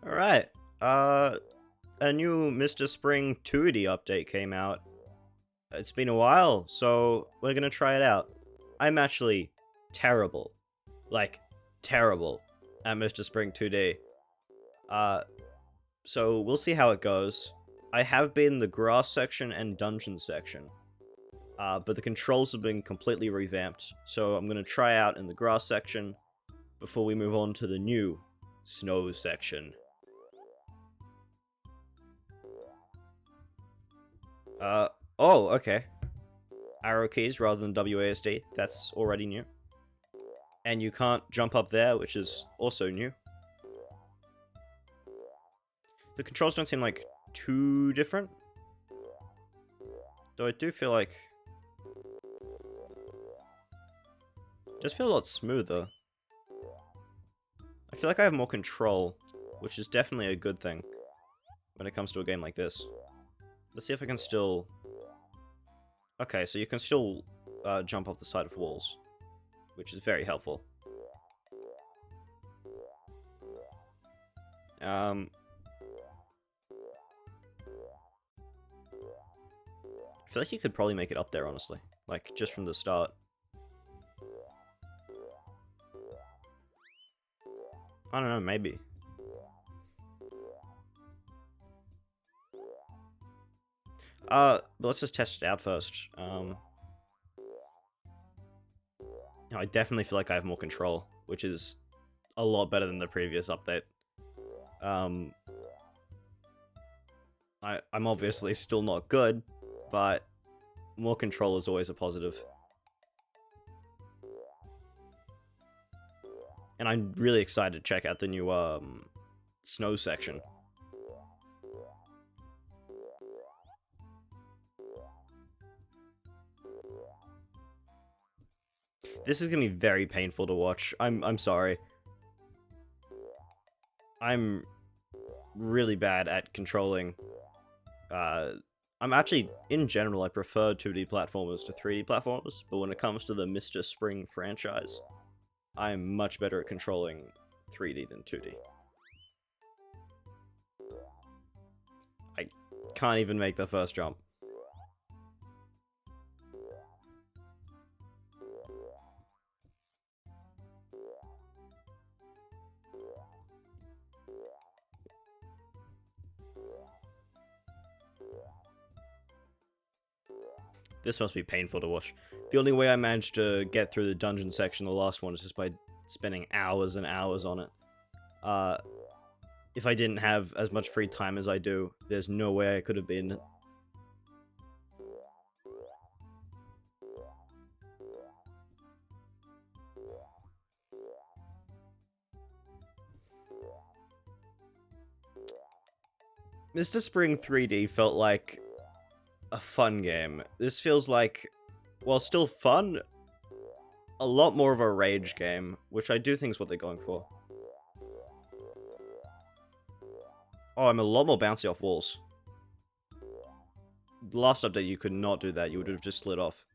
Alright, a new Mr. Spring 2D update came out. It's been a while, so we're gonna try it out. I'm actually terrible. Like, terrible at Mr. Spring 2D. Uh, so we'll see how it goes. I have been in the grass section and dungeon section, but the controls have been completely revamped, so I'm gonna try out in the grass section before we move on to the new snow section. Uh, oh, okay. Arrow keys rather than WASD. That's already new. And you can't jump up there, which is also new. The controls don't seem like too different. Though I do feel like... it does feel a lot smoother. I feel like I have more control, which is definitely a good thing when it comes to a game like this. Let's see if I can still... okay, so you can still jump off the side of walls, which is very helpful. I feel like you could probably make it up there, honestly. Like, just from the start. I don't know, maybe. But let's just test it out first. I definitely feel like I have more control, which is a lot better than the previous update. I'm obviously still not good, but more control is always a positive. And I'm really excited to check out the new, snow section. This is gonna be very painful to watch. I'm sorry. I'm really bad at controlling. I'm actually, in general, I prefer 2D platformers to 3D platformers, but when it comes to the Mr. Spring franchise, I'm much better at controlling 3D than 2D. I can't even make the first jump. This must be painful to watch. The only way I managed to get through the dungeon section, the last one, is just by spending hours and hours on it. If I didn't have as much free time as I do, there's no way I could have been... Mr. Spring 3D felt like a fun game. This feels like, while still fun, a lot more of a rage game, which I do think is what they're going for. Oh, I'm a lot more bouncy off walls. The last update, you could not do that. You would have just slid off.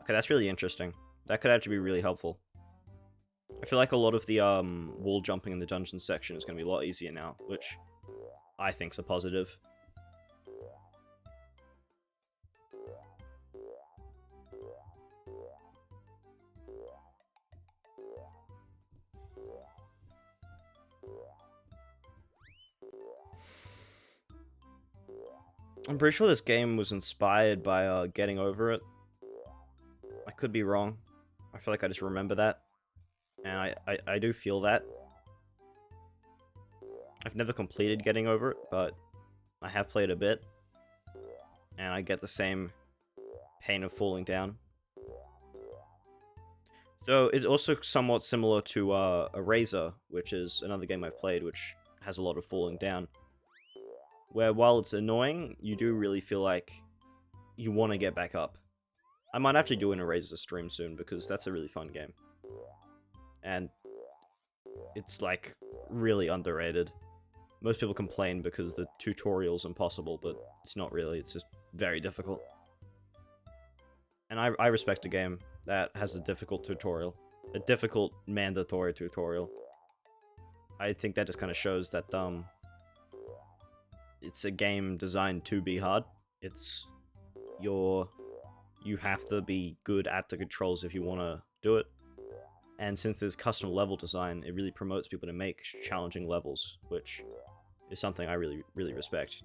Okay, that's really interesting. That could actually be really helpful. I feel like a lot of the wall jumping in the dungeon section is going to be a lot easier now, which I think's a positive. I'm pretty sure this game was inspired by Getting Over It. I could be wrong. I feel like I just remember that. And I do feel that. I've never completed Getting Over It, but I have played a bit. And I get the same pain of falling down. So it's also somewhat similar to Eraser, which is another game I've played, which has a lot of falling down. Where while it's annoying, you do really feel like you want to get back up. I might actually do an Eraser stream soon, because that's a really fun game. And it's, like, really underrated. Most people complain because the tutorial's impossible, but it's not really, it's just very difficult. And I respect a game that has a difficult tutorial. A difficult mandatory tutorial. I think that just kind of shows that it's a game designed to be hard. It's you have to be good at the controls if you want to do it. And since there's custom level design, it really promotes people to make challenging levels, which is something I really, really respect.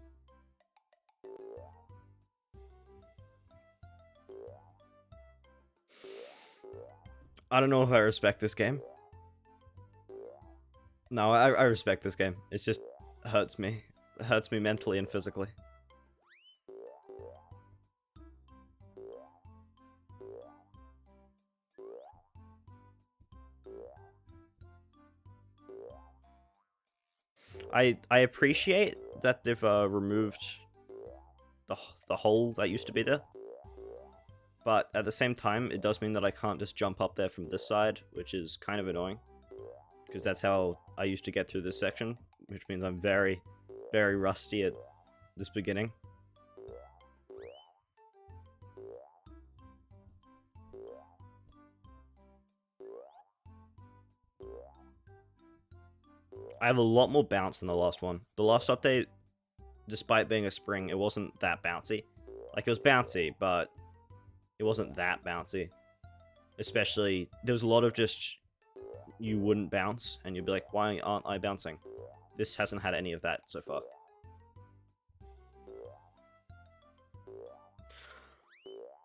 I don't know if I respect this game. No, I respect this game. It just hurts me. It hurts me mentally and physically. I appreciate that they've removed the hole that used to be there. But at the same time, it does mean that I can't just jump up there from this side, which is kind of annoying. Because that's how I used to get through this section, which means I'm very, very rusty at this beginning. I have a lot more bounce than the last one. The last update, despite being a spring, it wasn't that bouncy. Like, it was bouncy, but it wasn't that bouncy. Especially, there was a lot of just, you wouldn't bounce, and you'd be like, why aren't I bouncing? This hasn't had any of that so far.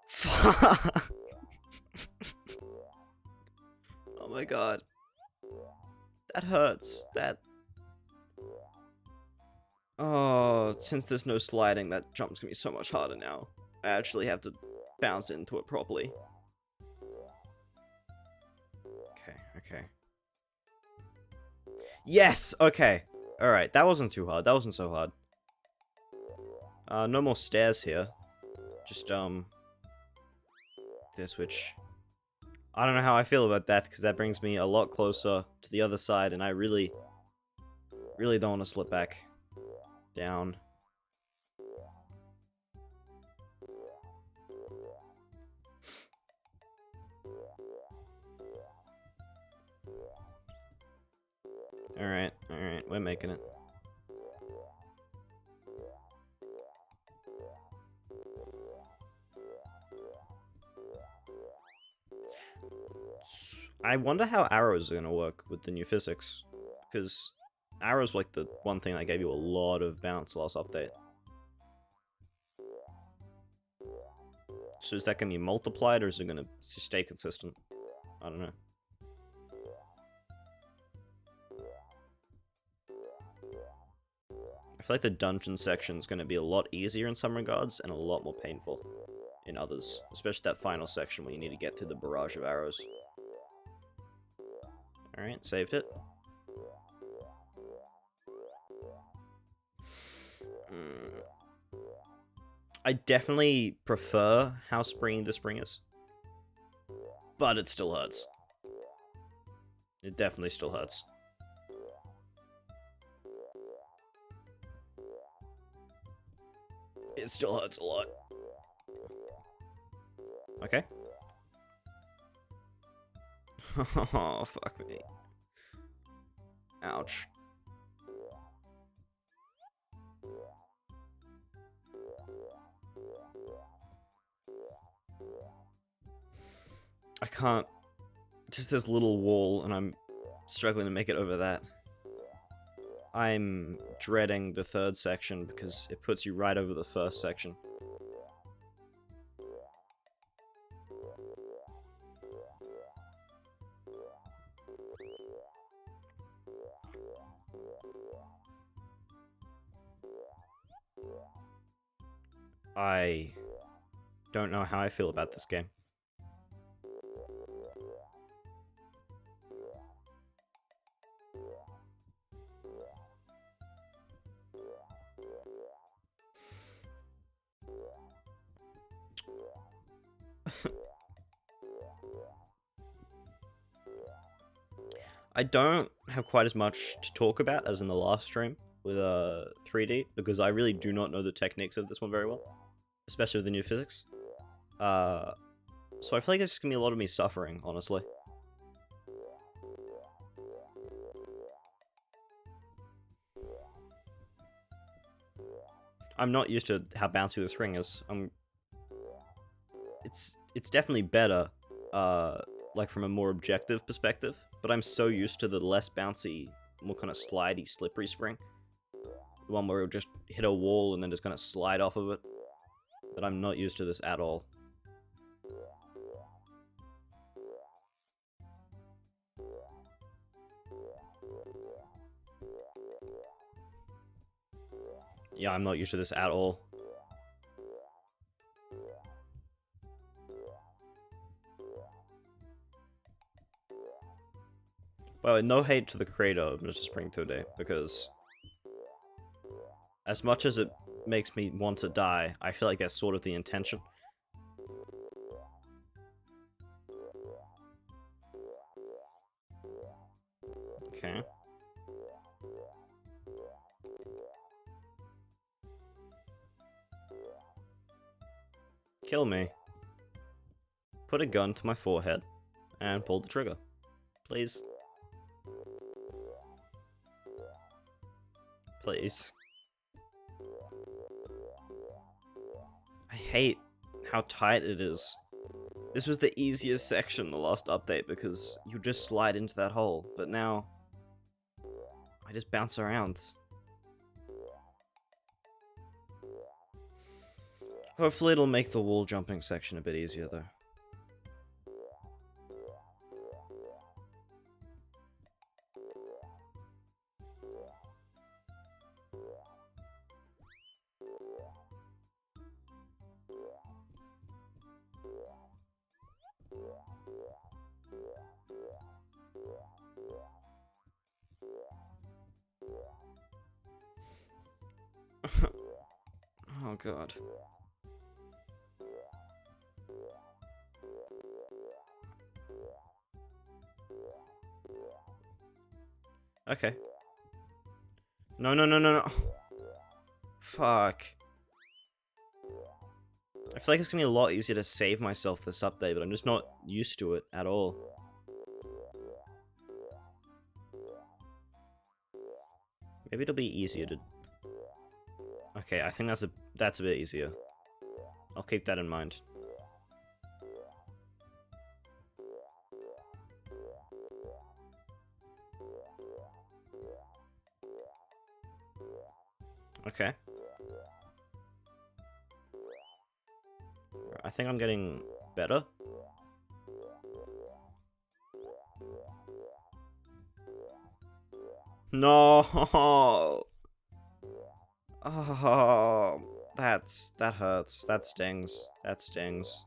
Fuck! Oh my god. That hurts. That... Oh, since there's no sliding, that jump's gonna be so much harder now. I actually have to bounce into it properly. Okay. Yes! Okay. Alright, that wasn't too hard. That wasn't so hard. No more stairs here. Just, this, which... I don't know how I feel about that, because that brings me a lot closer to the other side, and I really don't want to slip back down. Alright, we're making it. I wonder how arrows are going to work with the new physics, because arrows like the one thing that gave you a lot of bounce last update. So is that going to be multiplied, or is it going to stay consistent? I don't know. I feel like the dungeon section is going to be a lot easier in some regards, and a lot more painful in others. Especially that final section where you need to get through the barrage of arrows. Alright, saved it. I definitely prefer how springy the spring is. But it still hurts. It definitely still hurts. It still hurts a lot. Okay. Oh, fuck me. Ouch. I can't... Just this little wall, and I'm struggling to make it over that. I'm dreading the third section, because it puts you right over the first section. I don't know how I feel about this game. I don't have quite as much to talk about as in the last stream with 3D, because I really do not know the techniques of this one very well, especially with the new physics. So I feel like it's just gonna be a lot of me suffering, honestly. I'm not used to how bouncy the spring is. It's definitely better, like from a more objective perspective, but I'm so used to the less bouncy, more kind of slidey, slippery spring. The one where it'll just hit a wall and then just kind of slide off of it, that I'm not used to this at all. Yeah, I'm not used to this at all. Well, no hate to the creator of Mr. Spring 2D, because as much as it makes me want to die, I feel like that's sort of the intention. Okay. Kill me. Put a gun to my forehead and pull the trigger. Please. Please. I hate how tight it is. This was the easiest section in the last update because you just slide into that hole, but now I just bounce around. Hopefully it'll make the wall jumping section a bit easier though. Oh god. Okay. No, no, no, no, no. Fuck. I feel like it's gonna be a lot easier to save myself this update, but I'm just not used to it at all. Maybe it'll be easier to... Okay, I think that's a bit easier. I'll keep that in mind. Okay. I think I'm getting better. No! Oh, that hurts. That stings. That stings.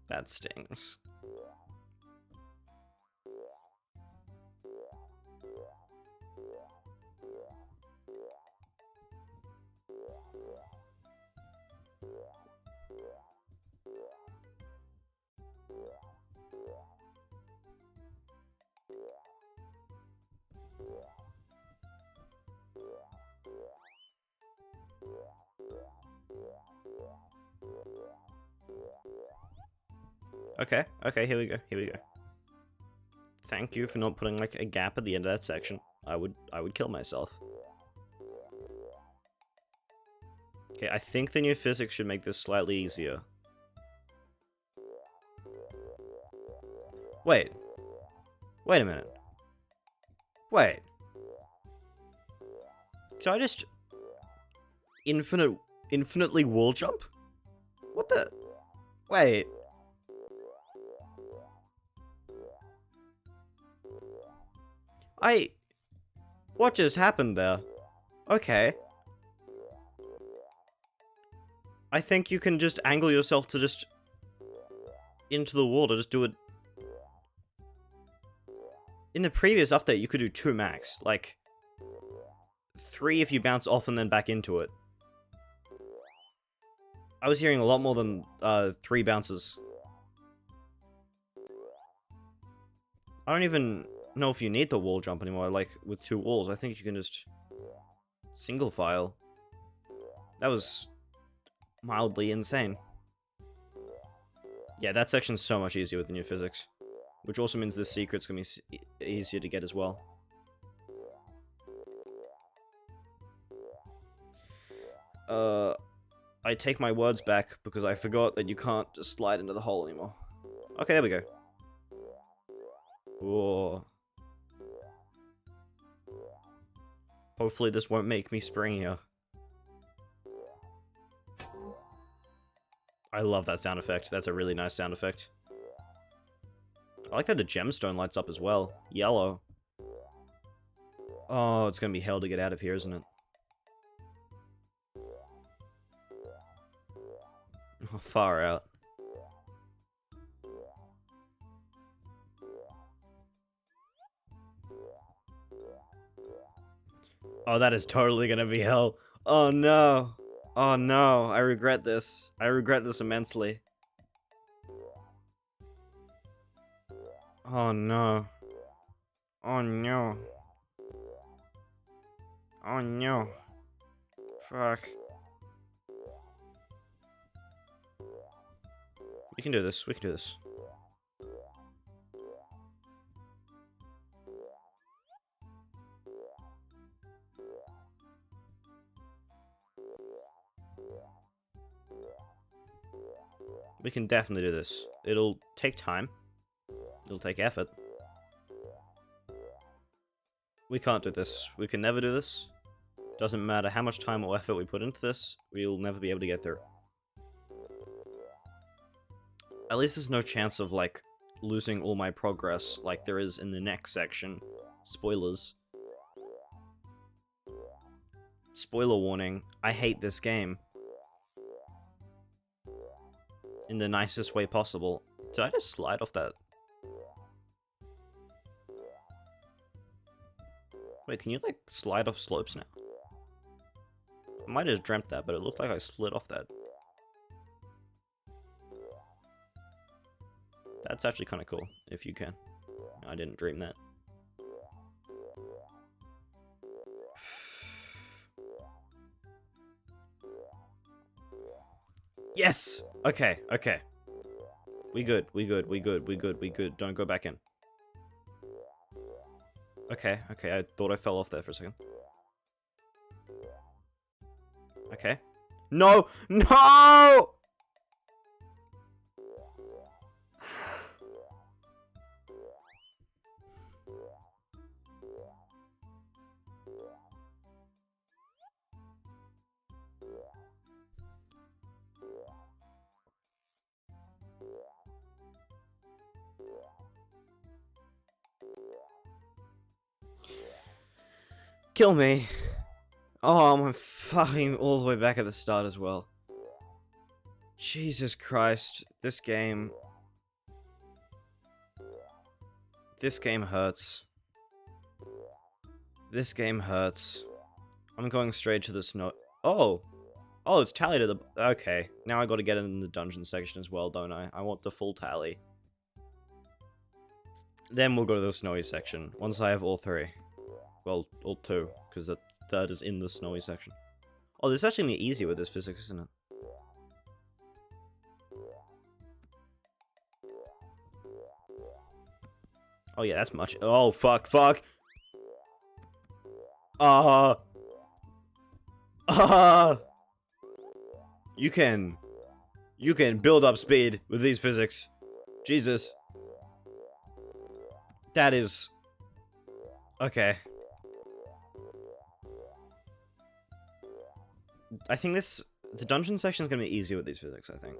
That stings. Okay, okay, here we go, here we go. Thank you for not putting, like, a gap at the end of that section. I would kill myself. Okay, I think the new physics should make this slightly easier. Wait. Wait a minute. Wait. Can I just... infinitely wall jump? What the... Wait. What just happened there? Okay. I think you can just angle yourself to just... into the wall to just do it... In the previous update, you could do 2 max. Like... 3 if you bounce off and then back into it. I was hearing a lot more than 3 bounces. I don't even... know if you need the wall jump anymore, like, with 2 walls. I think you can just single file. That was mildly insane. Yeah, that section's so much easier with the new physics. Which also means this secret's gonna be easier to get as well. I take my words back because I forgot that you can't just slide into the hole anymore. Okay, there we go. Whoa. Hopefully this won't make me springier. I love that sound effect. That's a really nice sound effect. I like that the gemstone lights up as well. Yellow. Oh, it's gonna be hell to get out of here, isn't it? Far out. Oh, that is totally gonna be hell. Oh no. Oh no, I regret this. I regret this immensely. Oh no. Oh no. Oh no. Fuck. We can do this. We can do this. We can definitely do this. It'll take time. It'll take effort. We can't do this. We can never do this. Doesn't matter how much time or effort we put into this, we'll never be able to get through. At least there's no chance of, like, losing all my progress like there is in the next section. Spoilers. Spoiler warning, I hate this game. In the nicest way possible. Did I just slide off that? Wait, can you, like, slide off slopes now? I might have dreamt that, but it looked like I slid off that. That's actually kind of cool, if you can. I didn't dream that. Yes! Okay, okay. We good, we good, we good, we good, we good. Don't go back in. Okay, okay, I thought I fell off there for a second. Okay. No! No! Kill me. Oh, I'm fucking all the way back at the start as well. Jesus Christ. This game... This game hurts. This game hurts. I'm going straight to the snow... Oh! Oh, it's tallied to the... Okay. Now I gotta get it in the dungeon section as well, don't I? I want the full tally. Then we'll go to the snowy section, once I have all 3. Well, all 2, because the 3rd is in the snowy section. Oh, this is actually gonna be easier with this physics, isn't it? Oh yeah, that's much. Oh, fuck, fuck! You can build up speed with these physics. Jesus. That is... Okay. I think the dungeon section is going to be easier with these physics, I think.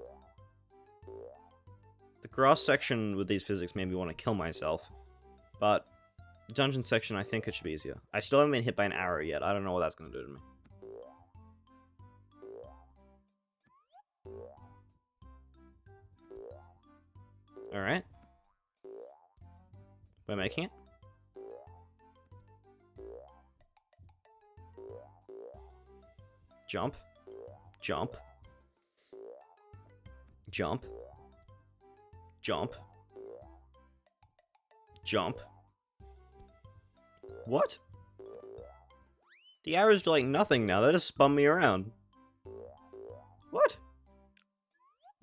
The grass section with these physics made me want to kill myself. But the dungeon section, I think it should be easier. I still haven't been hit by an arrow yet. I don't know what that's going to do to me. Alright. We're making it. Jump. Jump. Jump. Jump. Jump. What? The arrows do like nothing now, they just spun me around. What?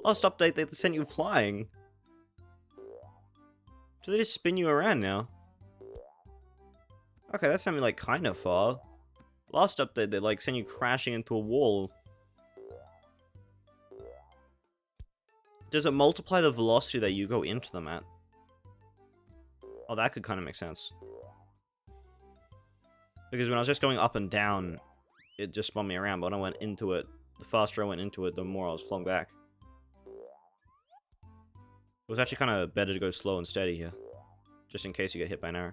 Last update they sent you flying. Do they just spin you around now? Okay, that sent me like kinda far. Last update they like send you crashing into a wall. Does it multiply the velocity that you go into them at? Oh, that could kind of make sense. Because when I was just going up and down, it just spun me around, but when I went into it, the faster I went into it, the more I was flung back. It was actually kind of better to go slow and steady here. Just in case you get hit by an arrow.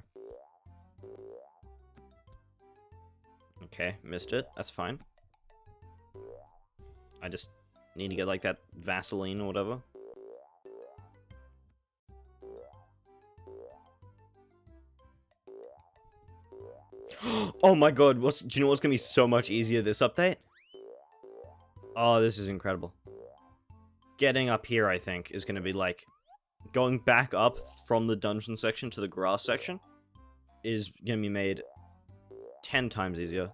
Okay, missed it. That's fine. I just need to get like that Vaseline or whatever. Oh my god, do you know what's gonna be so much easier this update? Oh, this is incredible. Getting up here, I think, is gonna be like... Going back up from the dungeon section to the grass section is gonna be made 10 times easier.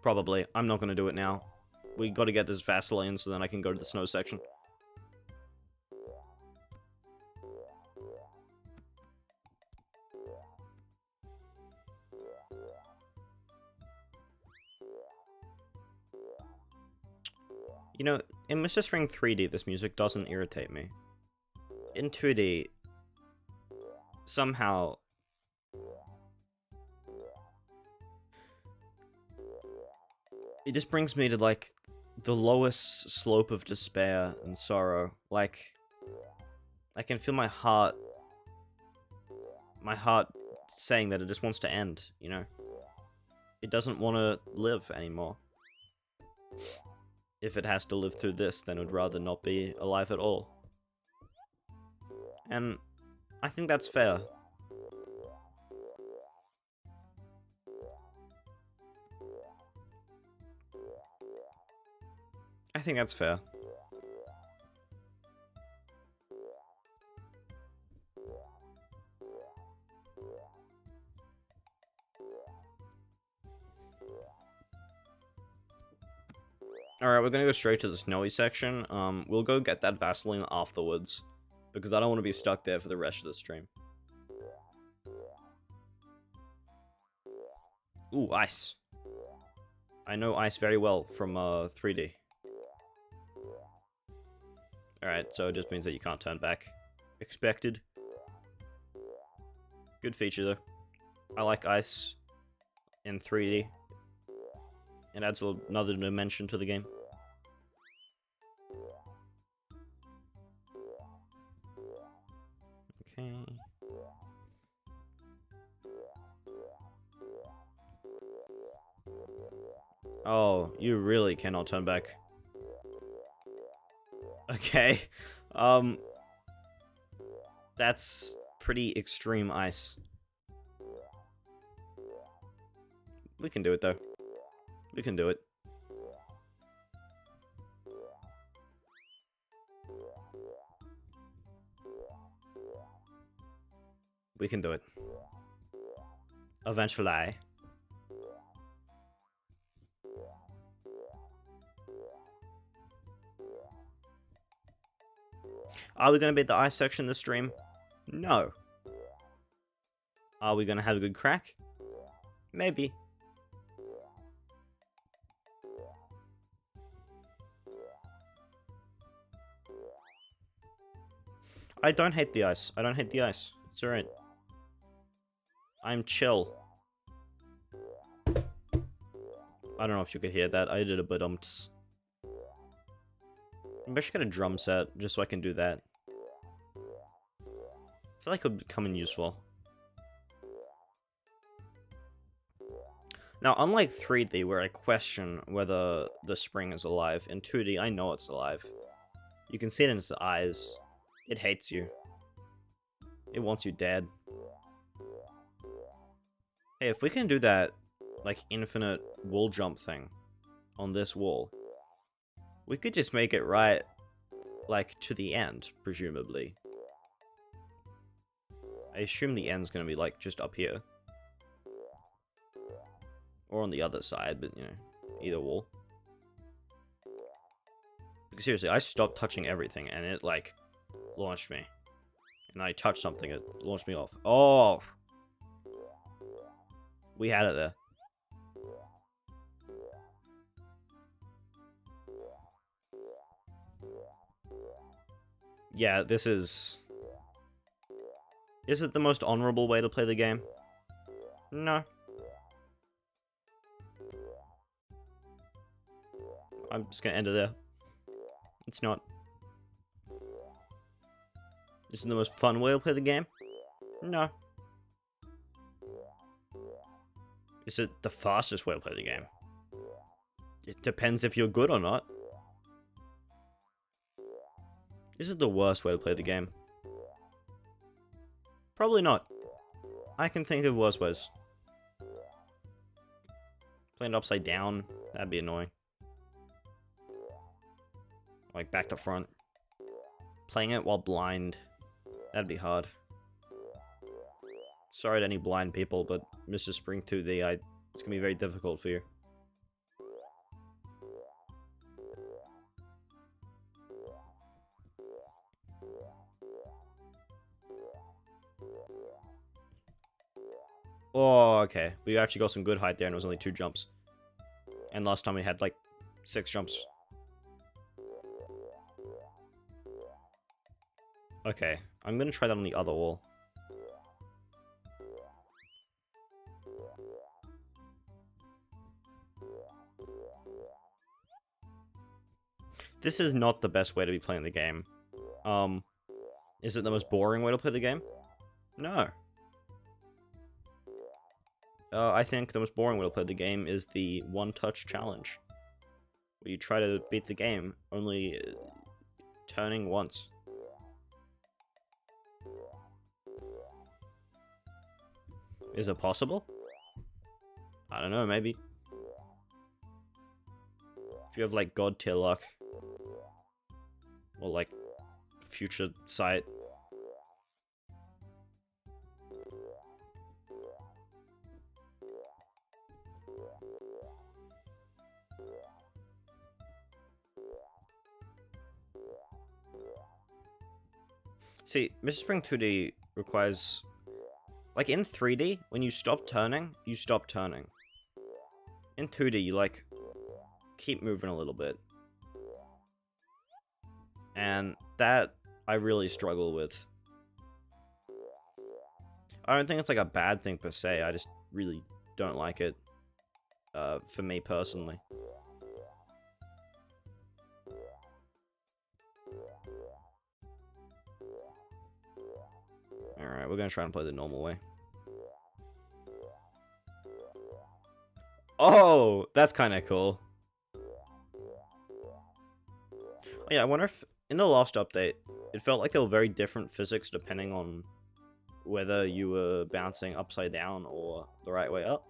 Probably. I'm not gonna do it now. We gotta get this Vaseline so then I can go to the snow section. You know, in Mr. Spring 3D, this music doesn't irritate me. In 2D, somehow... It just brings me to, like, the lowest slope of despair and sorrow. Like, I can feel my heart saying that it just wants to end, you know? It doesn't want to live anymore. If it has to live through this, then it would rather not be alive at all. And I think that's fair. I think that's fair. Alright, we're gonna go straight to the snowy section. We'll go get that Vaseline afterwards, because I don't want to be stuck there for the rest of the stream. Ooh, ice. I know ice very well from 3D. Alright, so it just means that you can't turn back. Expected. Good feature though. I like ice in 3D. It adds another dimension to the game. Okay. Oh, you really cannot turn back. Okay. That's pretty extreme ice. We can do it though. We can do it. We can do it. Eventually. Are we gonna beat the ice section this stream? No. Are we gonna have a good crack? Maybe. I don't hate the ice. I don't hate the ice. It's alright. I'm chill. I don't know if you could hear that. I did a badumts. Maybe I should get a drum set, just so I can do that. I feel like it would come in useful. Now, unlike 3D, where I question whether the spring is alive, in 2D, I know it's alive. You can see it in its eyes. It hates you. It wants you dead. Hey, if we can do that, like, infinite wall jump thing on this wall, we could just make it right, like, to the end, presumably. I assume the end's gonna be, like, just up here. Or on the other side, but, you know, either wall. Because seriously, I stopped touching everything, and it, like, launched me. And I touched something, it launched me off. Oh! We had it there. Yeah, this is... Is it the most honorable way to play the game? No. I'm just gonna end it there. It's not. Is it the most fun way to play the game? No. Is it the fastest way to play the game? It depends if you're good or not. Is it the worst way to play the game? Probably not. I can think of worse ways. Playing it upside down, that'd be annoying. Like back to front. Playing it while blind, that'd be hard. Sorry to any blind people, but Mr. Spring 2D, it's gonna be very difficult for you. Oh, okay. We actually got some good height there, and it was only 2 jumps. And last time we had, like, 6 jumps. Okay, I'm gonna try that on the other wall. This is not the best way to be playing the game. Is it the most boring way to play the game? No. I think the most boring way to play the game is the one-touch challenge. Where you try to beat the game, only turning once. Is it possible? I don't know, maybe. If you have, like, God tier luck. Or, like, future sight. See, Mr. Spring 2D requires... Like, in 3D, when you stop turning, you stop turning. In 2D, you, like, keep moving a little bit. And that, I really struggle with. I don't think it's, like, a bad thing per se, I just really don't like it. For me, personally. Alright, we're gonna try and play the normal way. Oh, that's kind of cool. Oh, yeah, I wonder if in the last update, it felt like there were very different physics depending on whether you were bouncing upside down or the right way up.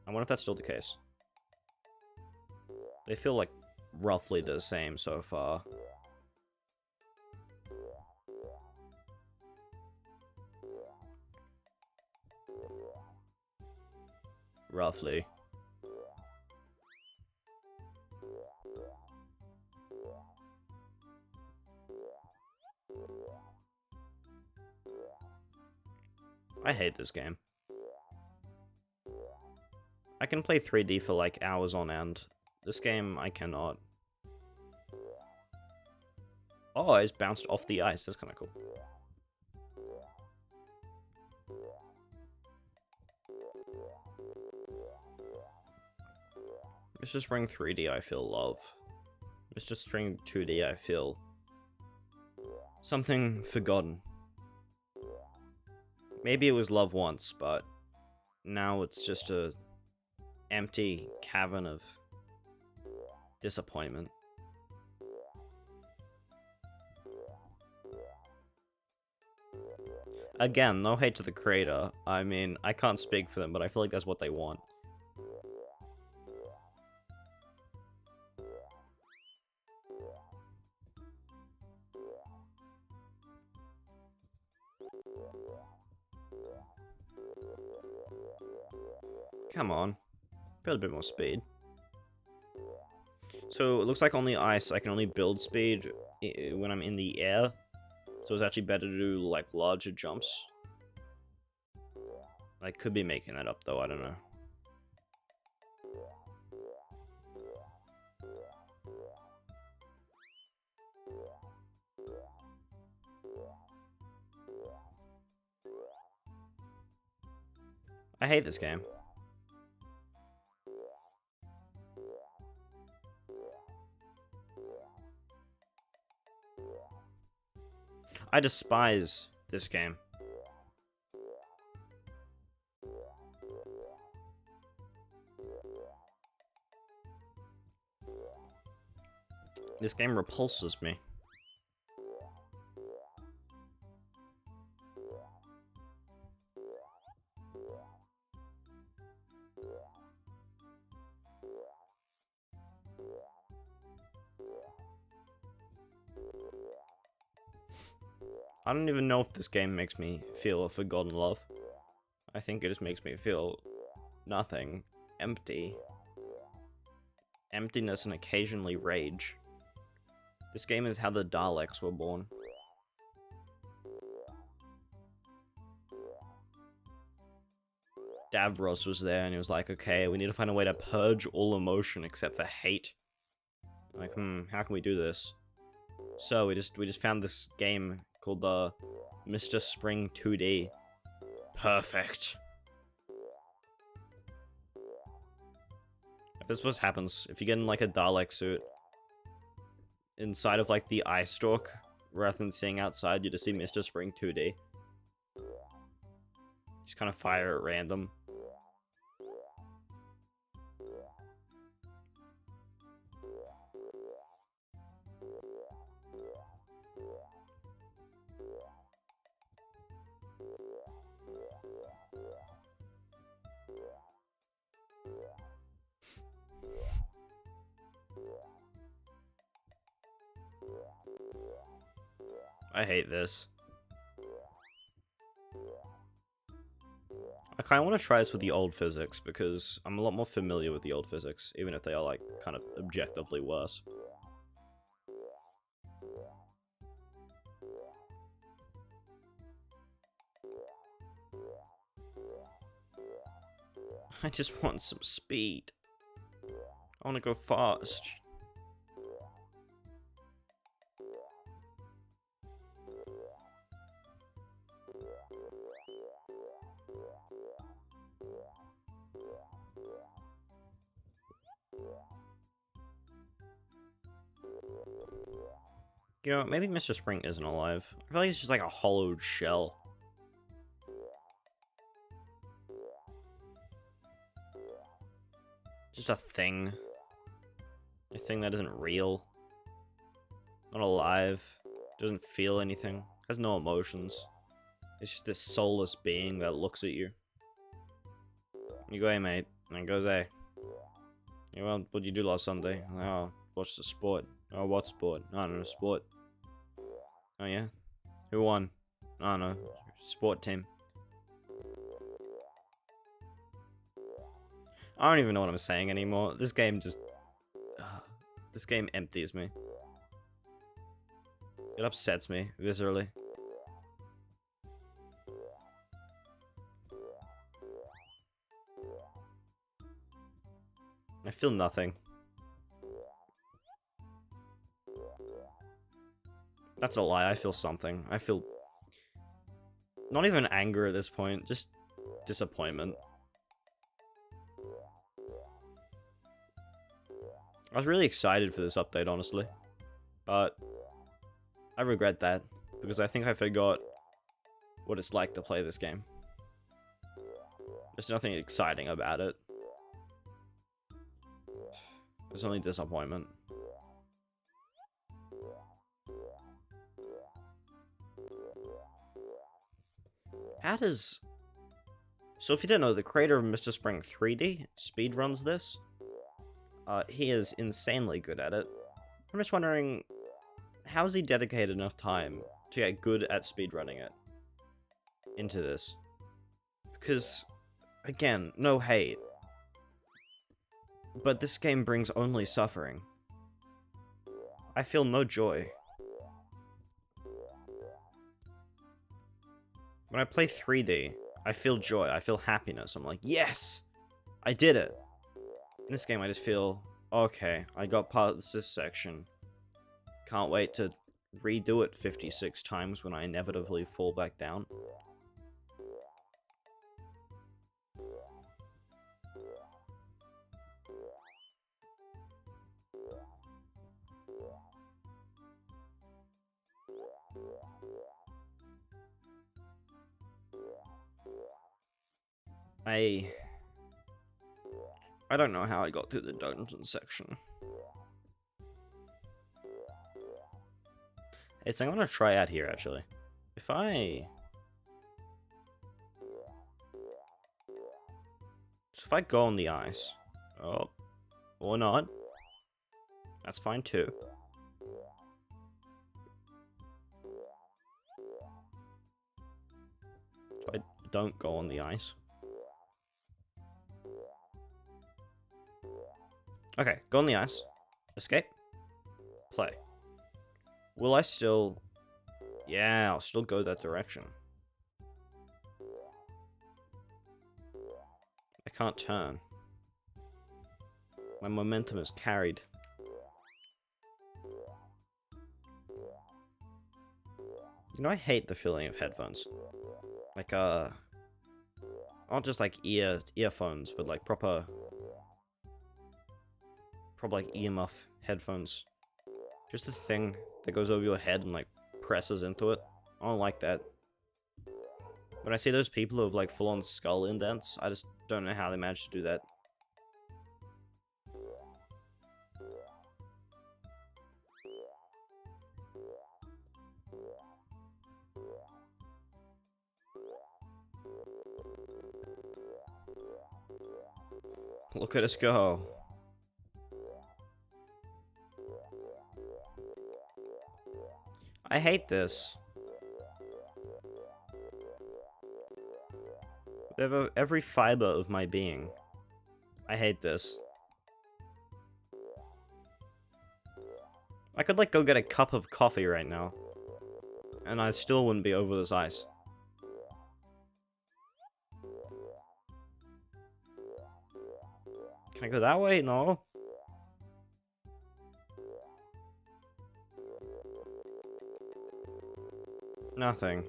I wonder if that's still the case. They feel like roughly the same so far. Roughly. I hate this game. I can play 3D for like hours on end. This game, I cannot. Oh, it's bounced off the ice. That's kind of cool. Mr. Spring 3D, I feel love. Mr. Spring 2D, I feel something forgotten. Maybe it was love once, but now it's just a empty cavern of disappointment. Again, no hate to the creator. I mean, I can't speak for them, but I feel like that's what they want. Come on. Build a bit more speed. So it looks like on the ice I can only build speed when I'm in the air. So it's actually better to do like larger jumps. I could be making that up though, I don't know. I hate this game. I despise this game. This game repulses me. I don't even know if this game makes me feel a forgotten love. I think it just makes me feel nothing. Empty. Emptiness and occasionally rage. This game is how the Daleks were born. Davros was there and he was like, okay, we need to find a way to purge all emotion except for hate. Like, how can we do this? So we just found this game called the Mr. Spring 2D. Perfect. If this what happens, if you get in like a Dalek suit inside of like the eye stalk, rather than seeing outside, you just see Mr. Spring 2D. Just kind of fire at random. I hate this. I kind of want to try this with the old physics, because I'm a lot more familiar with the old physics, even if they are, like, kind of objectively worse. I just want some speed. I want to go fast. You know, maybe Mr. Spring isn't alive. I feel like it's just like a hollowed shell. Just a thing. A thing that isn't real. Not alive. Doesn't feel anything. Has no emotions. It's just this soulless being that looks at you. You go, hey mate. And it goes, hey. Yeah, well, what'd you do last Sunday? Oh, watched the sport. Oh, what sport? I don't know, sport. Oh yeah? Who won? I don't know. Sport team. I don't even know what I'm saying anymore. This game just... this game empties me. It upsets me, viscerally. I feel nothing. That's a lie, I feel something. I feel... not even anger at this point, just disappointment. I was really excited for this update, honestly. But I regret that, because I think I forgot what it's like to play this game. There's nothing exciting about it. There's only disappointment. How does... So if you don't know, the creator of Mr. Spring 3D speedruns this. He is insanely good at it. I'm just wondering, how has he dedicated enough time to get good at speedrunning it? into this. Because, again, no hate. But this game brings only suffering. I feel no joy. When I play 3D, I feel joy, I feel happiness. I'm like, yes! I did it! In this game, I just feel, okay, I got past this section. Can't wait to redo it 56 times when I inevitably fall back down. I don't know how I got through the dungeon section. Hey, so I'm gonna try out here, actually. If I go on the ice... Oh. Or not. That's fine, too. If I don't go on the ice... Okay, go on the ice. Escape. Play. Will I still... Yeah, I'll still go that direction. I can't turn. My momentum is carried. You know, I hate the feeling of headphones. Like, not just like earphones, but like proper like earmuff headphones. Just the thing that goes over your head and like presses into it. I don't like that. When I see those people who have like full-on skull indents, I just don't know how they manage to do that. Look at us go. I hate this. With every fiber of my being. I hate this. I could like go get a cup of coffee right now. And I still wouldn't be over this ice. Can I go that way? No. Nothing.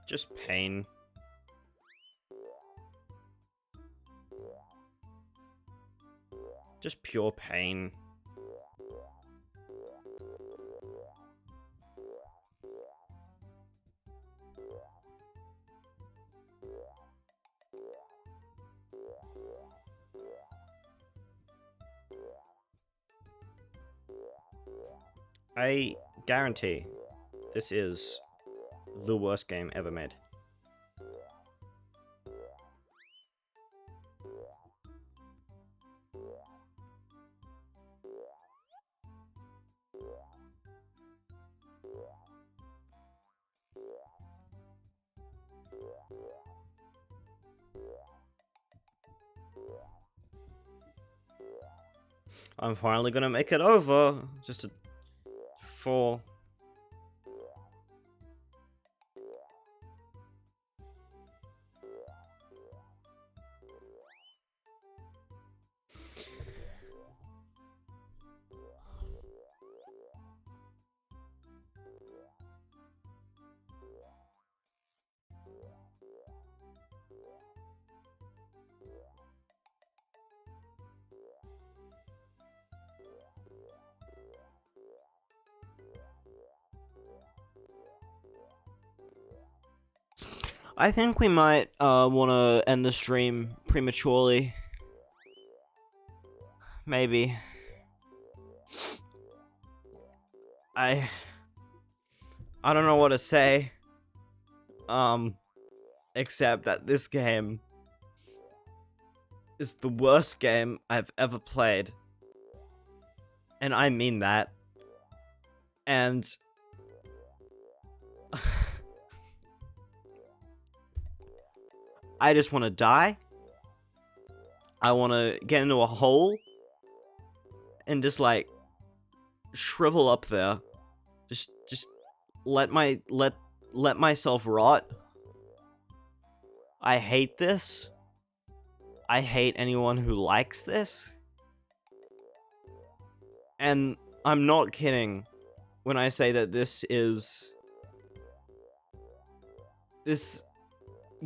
Just pain. Just pure pain. I guarantee this is the worst game ever made. I'm finally gonna make it over. Just to fall. I think we might want to end the stream prematurely. Maybe. I don't know what to say. Except that this game is the worst game I've ever played. And I mean that. And I just want to die. I want to get into a hole and just like shrivel up there. Just let myself rot. I hate this. I hate anyone who likes this. And I'm not kidding when I say that this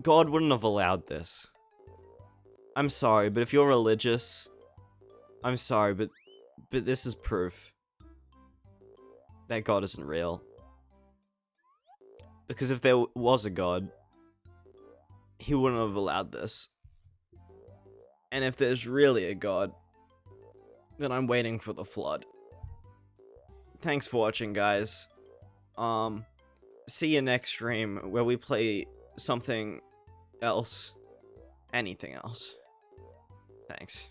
God wouldn't have allowed this. I'm sorry, but if you're religious, I'm sorry, but this is proof that God isn't real. Because if there was a God, he wouldn't have allowed this. And if there's really a God, then I'm waiting for the flood. Thanks for watching, guys. See you next stream where we play something else. Anything else. Thanks.